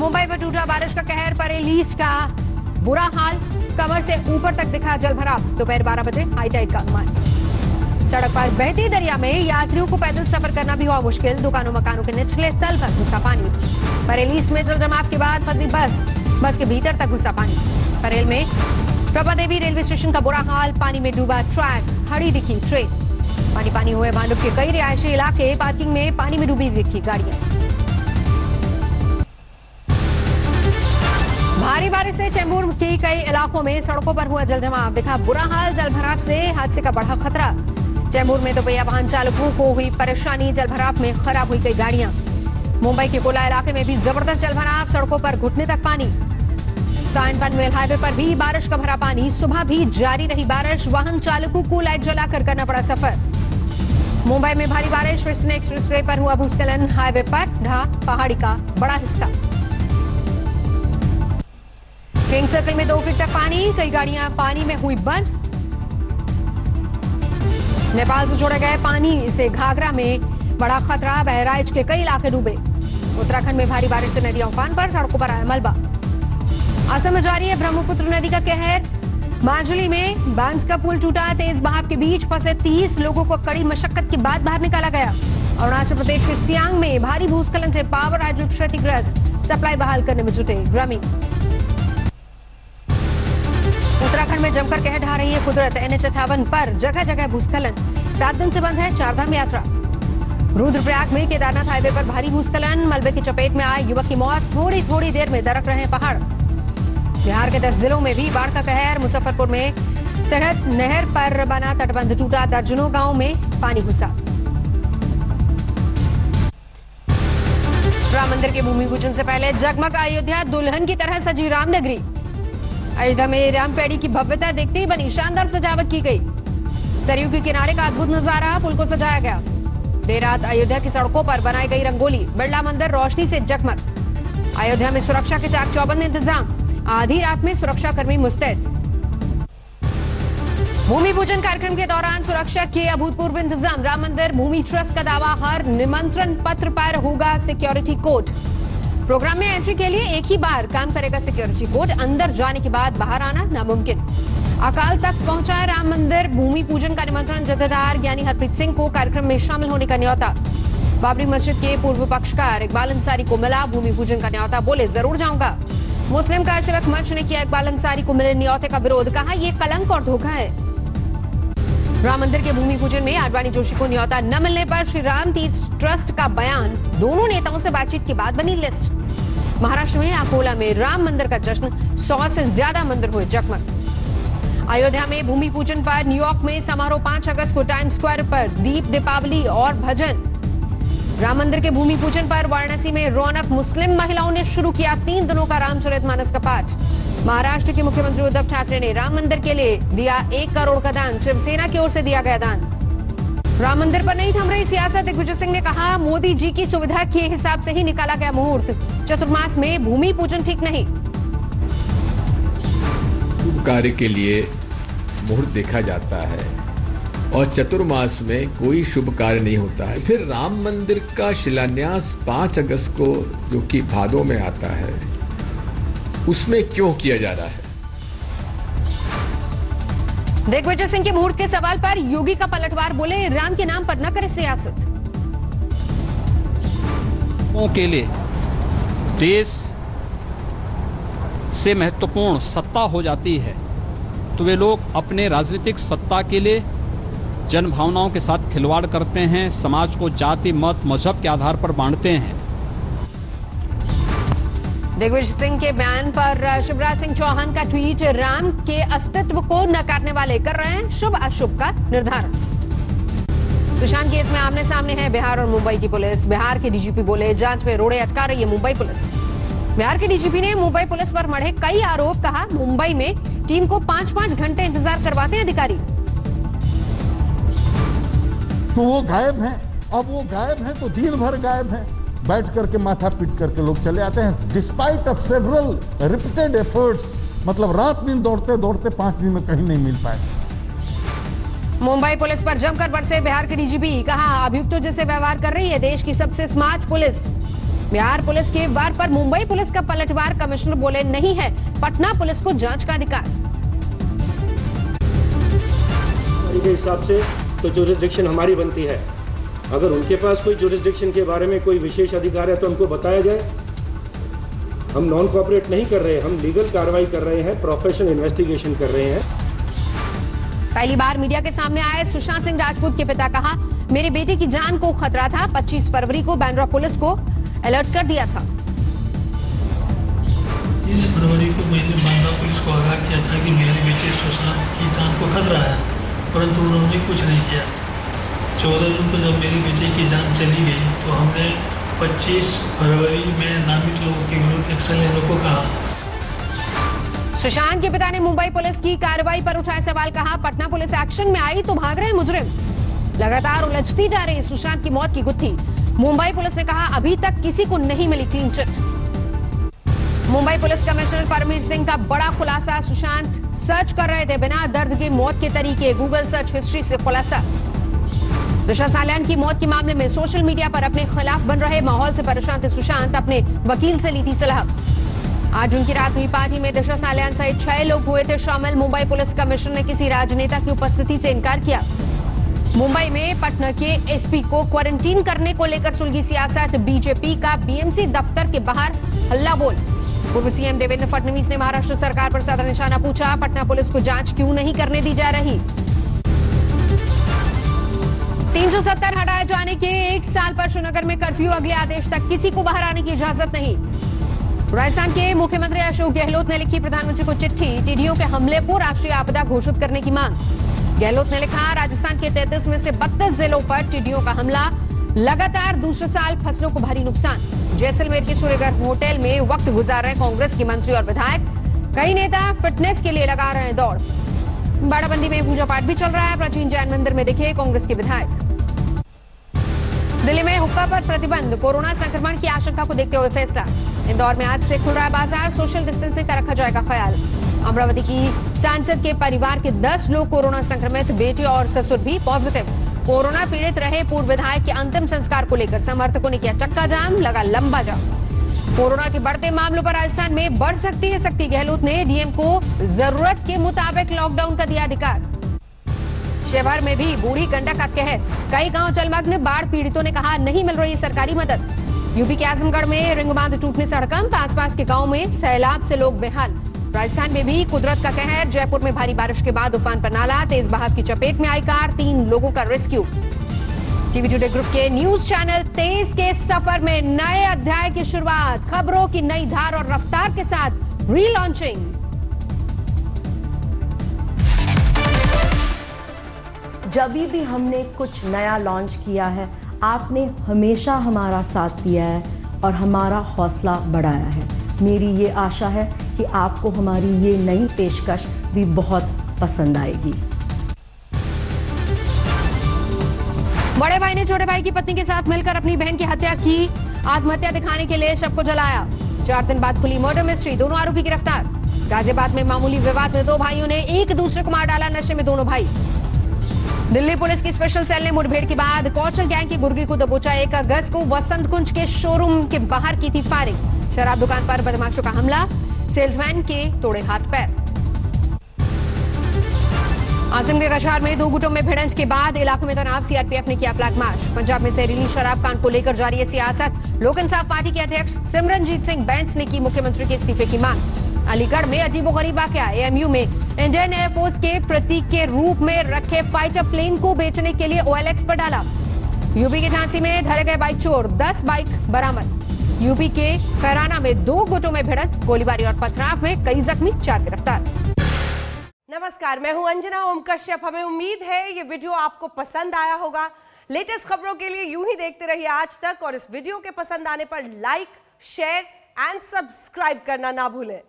मुंबई पर टूटा बारिश का कहर, परेलीज का बुरा हाल, कमर से ऊपर तक दिखा जलभराव। दोपहर 12 बजे हाई टाइड का अनुमान। सड़क पर बहती दरिया में यात्रियों को पैदल सफर करना भी हुआ मुश्किल। दुकानों मकानों के निचले तल पर घुसा पानी। परेलीज में जल जमाव के बाद फंसी बस के भीतर तक घुसा पानी। परेल में प्रभा देवी रेलवे स्टेशन का बुरा हाल, पानी में डूबा ट्रैक, खड़ी दिखी ट्रेन। पानी हुए भांडुप के कई रिहायशी इलाके, पार्किंग में पानी में डूबी दिखी गाड़ियां। भारी बारिश से चेंबूर के कई इलाकों में सड़कों पर हुआ जलजमाव, दिखा बुरा हाल। जलभराव से हादसे का बढ़ा खतरा। चेंबूर में दोपहिया वाहन चालकों को हुई परेशानी, जलभराव में खराब हुई कई गाड़ियां। मुंबई के कोला इलाके में भी जबरदस्त जलभराव, सड़कों पर घुटने तक पानी। साइन पनवेल हाईवे पर भी बारिश का भरा पानी, सुबह भी जारी रही बारिश, वाहन चालकों को लाइट जलाकर करना पड़ा सफर। मुंबई में भारी बारिश, वेस्टर्न एक्सप्रेसवे पर हुआ भूस्खलन, हाईवे पर ढहा पहाड़ी का बड़ा हिस्सा। किंग सर्कल में 2 फीट तक पानी, कई गाड़ियां पानी में हुई बंद। नेपाल से छोड़े गए पानी से घाघरा में बड़ा खतरा, बहराइच के कई इलाके डूबे। उत्तराखंड में भारी बारिश से नदियां उफान पर, सड़कों पर आया मलबा। असम में जारी है ब्रह्मपुत्र नदी का कहर। माजुली में बांस का पुल टूटा, तेज बहाव के बीच फंसे 30 लोगों को कड़ी मशक्कत के बाद बाहर निकाला गया। अरुणाचल प्रदेश के सियांग में भारी भूस्खलन से पावर हाइड्रो क्षतिग्रस्त, सप्लाई बहाल करने में जुटे ग्रामीण। उत्तराखंड में जमकर कहर ढा रही है कुदरत। NH-58 पर जगह जगह भूस्खलन, 7 दिन से बंद है चारधाम यात्रा। रुद्रप्रयाग में केदारनाथ हाईवे पर भारी भूस्खलन, मलबे की चपेट में आए युवक की मौत, थोड़ी देर में दरक रहे पहाड़। बिहार के 10 जिलों में भी बाढ़ का कहर। मुजफ्फरपुर में तिरहत नहर पर बना तटबंध टूटा, दर्जनों गांव में पानी घुसा। राम मंदिर के भूमि पूजन से पहले जगमग अयोध्या, दुल्हन की तरह सजी रामनगरी। अयोध्या में रामपेड़ी की भव्यता देखते ही बनी शानदार सजावट की गई। सरयू के किनारे का अद्भुत नजारा, पुल को सजाया गया। देर रात अयोध्या की सड़कों पर बनाई गई रंगोली, बिरला मंदिर रोशनी से जगमग। अयोध्या में सुरक्षा के चाक चौबंद इंतजाम, आधी रात में सुरक्षाकर्मी मुस्तैद। भूमि पूजन कार्यक्रम के दौरान सुरक्षा के अभूतपूर्व इंतजाम। राम मंदिर भूमि ट्रस्ट का दावा, हर निमंत्रण पत्र पर होगा सिक्योरिटी कोड। प्रोग्राम में एंट्री के लिए एक ही बार काम करेगा सिक्योरिटी कोड, अंदर जाने के बाद बाहर आना नामुमकिन। अकाल तख्त पहुंचा राम मंदिर भूमि पूजन का निमंत्रण, जथेदार ज्ञानी हरप्रीत सिंह को कार्यक्रम में शामिल होने का न्योता। बाबरी मस्जिद के पूर्व पक्षकार इकबाल अंसारी को मिला भूमि पूजन का न्योता, बोले जरूर जाऊंगा। मुस्लिम कार सेवक मंच ने किया इकबाल अंसारी को मिले न्योते का विरोध, कहा ये कलंक और धोखा है। राम मंदिर के भूमि पूजन में आडवाणी जोशी को न्योता न मिलने पर श्री राम तीर्थ ट्रस्ट का बयान, दोनों नेताओं से बातचीत के बाद बनी लिस्ट। महाराष्ट्र में अकोला में राम मंदिर का जश्न, 100 से ज्यादा मंदिर हुए जगमग। अयोध्या में भूमि पूजन पर न्यूयॉर्क में समारोह, 5 अगस्त को टाइम्स स्क्वायर पर दीप, दीपावली और भजन। राम मंदिर के भूमि पूजन पर वाराणसी में रौनक, मुस्लिम महिलाओं ने शुरू किया 3 दिनों का रामचरितमानस का पाठ। महाराष्ट्र के मुख्यमंत्री उद्धव ठाकरे ने राम मंदिर के लिए दिया 1 करोड़ का दान, शिवसेना की ओर से दिया गया दान। राम मंदिर पर नहीं थम रही सियासत, दिग्विजय सिंह ने कहा मोदी जी की सुविधा के हिसाब से ही निकाला गया मुहूर्त, चतुर्मास में भूमि पूजन ठीक नहीं। शुभ कार्य के लिए मुहूर्त देखा जाता है और चतुर्मास में कोई शुभ कार्य नहीं होता है। फिर राम मंदिर का शिलान्यास 5 अगस्त को, जो कि भादों में आता है, उसमें क्यों किया जा रहा है? दिग्विजय सिंह के मुहूर्त के सवाल पर योगी का पलटवार, बोले राम के नाम पर न करे सियासत। के लिए देश से महत्वपूर्ण सत्ता हो जाती है तो वे लोग अपने राजनीतिक सत्ता के लिए जन भावनाओं के साथ खिलवाड़ करते हैं, समाज को जाति, मत, मजहब के आधार पर बांटते हैं। दिग्विजय सिंह के बयान पर शिवराज सिंह चौहान का ट्वीट, राम के अस्तित्व को नकारने वाले कर रहे हैं शुभ अशुभ का निर्धारण। सुशांत केस में आमने सामने है बिहार और मुंबई की पुलिस। बिहार के डीजीपी बोले जांच में रोड़े अटका रही है मुंबई पुलिस। बिहार के डीजीपी ने मुंबई पुलिस पर मढ़े कई आरोप, कहा मुंबई में टीम को 5-5 घंटे इंतजार करवाते हैं अधिकारी। तो वो गायब हैं, अब वो गायब हैं तो दिन भर गायब हैं, बैठ करके माथा पीट करके लोग चले आते हैं despite of several repeated efforts. मतलब रात दिन दौड़ते दौड़ते 5 दिन में कहीं नहीं मिल पाए। मुंबई पुलिस पर जमकर बरसे बिहार के डीजीपी, कहा अभियुक्तों जैसे व्यवहार कर रही है देश की सबसे स्मार्ट पुलिस। बिहार पुलिस के वार पर मुंबई पुलिस का पलटवार, कमिश्नर बोले नहीं है पटना पुलिस को जांच का अधिकार। के हिसाब से तो जुरिस्डिक्शन हमारी बनती है। अगर उनके पास कोई जुरिस्डिक्शन के बारे में कोई विशेष अधिकार है तो हमको बताया जाए। हम नॉन कोऑपरेट नहीं कर रहे, हम लीगल कार्रवाई कर रहे हैं, प्रोफेशनल इन्वेस्टिगेशन कर रहे हैं। पहली बार मीडिया के सामने आए सुशांत सिंह राजपूत के पिता, कहा मेरे बेटे की जान को खतरा था। 25 फरवरी को बांद्रा पुलिस को अलर्ट कर दिया था। 30 फरवरी को मैंने बांद्रा पुलिस को आगाह किया था कि मेरे बेटे सुशांत की जान को खतरा है, परंतु उन्होंने कुछ नहीं किया। 14 जून को जब मेरे बेटे की जान चली गई तो हमने 25 फरवरी में नामित लोगों के विरुद्ध एक्शन लेने को कहा। सुशांत के पिता ने मुंबई पुलिस की कार्रवाई पर उठाए सवाल, कहा पटना पुलिस एक्शन में आई तो भाग रहे मुजरिम। लगातार उलझती जा रही सुशांत की मौत की गुत्थी। मुंबई पुलिस ने कहा अभी तक किसी को नहीं मिली clean chit. Mumbai police commissioner Paramvir Singh का बड़ा खुलासा, सुशांत सर्च कर रहे थे बिना दर्द के मौत के तरीके, गूगल सर्च हिस्ट्री से खुलासा। दिशा सालियान की मौत के मामले में सोशल मीडिया पर अपने खिलाफ बन रहे माहौल से परेशान थे सुशांत, अपने वकील से ली थी सलाह। आज उनकी रात हुई पार्टी में दिशा सालियान सहित 6 लोग हुए थे शामिल। मुंबई पुलिस कमिश्नर ने किसी राजनेता की उपस्थिति से इनकार किया। मुंबई में पटना के एसपी को क्वारंटीन करने को लेकर सुलगी सियासत, बीजेपी का बीएमसी दफ्तर के बाहर हल्ला बोल। पूर्व सीएम देवेंद्र फडणवीस ने महाराष्ट्र सरकार पर साधा निशाना, पूछा पटना पुलिस को जांच क्यों नहीं करने दी जा रही। 370 हटाए जाने के 1 साल पर श्रीनगर में कर्फ्यू, अगले आदेश तक किसी को बाहर आने की इजाजत नहीं। राजस्थान के मुख्यमंत्री अशोक गहलोत ने लिखी प्रधानमंत्री को चिट्ठी, टिड्डियों के हमले को राष्ट्रीय आपदा घोषित करने की मांग। गहलोत ने लिखा राजस्थान के 33 में से 32 जिलों पर टिड्डियों का हमला, लगातार दूसरे साल फसलों को भारी नुकसान। जैसलमेर के सूर्यगढ़ होटल में वक्त गुजार रहे कांग्रेस के मंत्री और विधायक, कई नेता फिटनेस के लिए लगा रहे हैं दौड़। बाड़ाबंदी में पूजा पाठ भी चल रहा है, प्राचीन जैन मंदिर में दिखे कांग्रेस के विधायक। दिल्ली में हुक्का पर प्रतिबंध, कोरोना संक्रमण की आशंका को देखते हुए फैसला। इंदौर में आज से खुल रहा है बाजार, सोशल डिस्टेंसिंग का रखा जाएगा ख्याल। अमरावती की सांसद के परिवार के 10 लोग कोरोना संक्रमित, बेटे और ससुर भी पॉजिटिव। कोरोना पीड़ित रहे पूर्व विधायक के अंतिम संस्कार को लेकर समर्थकों ने किया चक्का जाम, लगा लंबा जाम। कोरोना के बढ़ते मामलों पर राजस्थान में बढ़ सकती है सख्ती, गहलोत ने डीएम को जरूरत के मुताबिक लॉकडाउन का दिया अधिकार। शिवहर में भी बूढ़ी गंडक का कहर, कई गांव जलमग्न, बाढ़ पीड़ितों ने कहा नहीं मिल रही सरकारी मदद। यूपी के आजमगढ़ में रिंग बांध टूटने से हड़कंप, आसपास के गांव में सैलाब से लोग बेहाल। राजस्थान में भी कुदरत का कहर, जयपुर में भारी बारिश के बाद उफान पर नाला, तेज बहाव की चपेट में आई कार, 3 लोगों का रेस्क्यू। टीवी टुडे ग्रुप के न्यूज चैनल तेज के सफर में नए अध्याय की शुरुआत, खबरों की नई धार और रफ्तार के साथ रीलॉन्चिंग। जब भी हमने कुछ नया लॉन्च किया है, आपने हमेशा हमारा साथ दिया है और हमारा हौसला बढ़ाया है। मेरी ये आशा है कि आपको हमारी ये नई पेशकश भी बहुत पसंद आएगी। बड़े भाई ने छोटे भाई की पत्नी के साथ मिलकर अपनी बहन की हत्या की, आत्महत्या दिखाने के लिए शव को जलाया। 4 दिन बाद खुली मर्डर मिस्ट्री, दोनों आरोपी गिरफ्तार। गाजियाबाद में मामूली विवाद में 2 भाइयों ने एक दूसरे को मार डाला, नशे में दोनों भाई। दिल्ली पुलिस की स्पेशल सेल ने मुठभेड़ के बाद कौशल गैंग की गुर्गी को दबोचा। 1 अगस्त को वसंत कुंज के शोरूम के बाहर की थी फायरिंग, शराब दुकान पर बदमाशों का हमला, सेल्समैन के तोड़े हाथ पैर। आसम के कछार में 2 गुटों में भिड़ंत के बाद इलाके में तनाव, सीआरपीएफ ने किया फ्लैग मार्च। पंजाब में जहरीली शराब कांड को लेकर जारी है सियासत, लोक इंसाफ पार्टी के अध्यक्ष सिमरनजीत सिंह बैंस ने की मुख्यमंत्री के इस्तीफे की मांग। अलीगढ़ में अजीबोगरीब वाकया, एएमयू में इंडियन एयरफोर्स के प्रतीक के रूप में रखे फाइटर प्लेन को बेचने के लिए OLX पर डाला। यूपी के झांसी में धरे गए बाइक चोर, 10 बाइक बरामद। यूपी के कैराना में 2 गुटों में भिड़ंत, गोलीबारी और पथराव में कई जख्मी, 4 गिरफ्तार। नमस्कार, मैं हूं अंजना ओम कश्यप। हमें उम्मीद है ये वीडियो आपको पसंद आया होगा। लेटेस्ट खबरों के लिए यूं ही देखते रहिए आज तक, और इस वीडियो के पसंद आने पर लाइक, शेयर एंड सब्सक्राइब करना ना भूलें।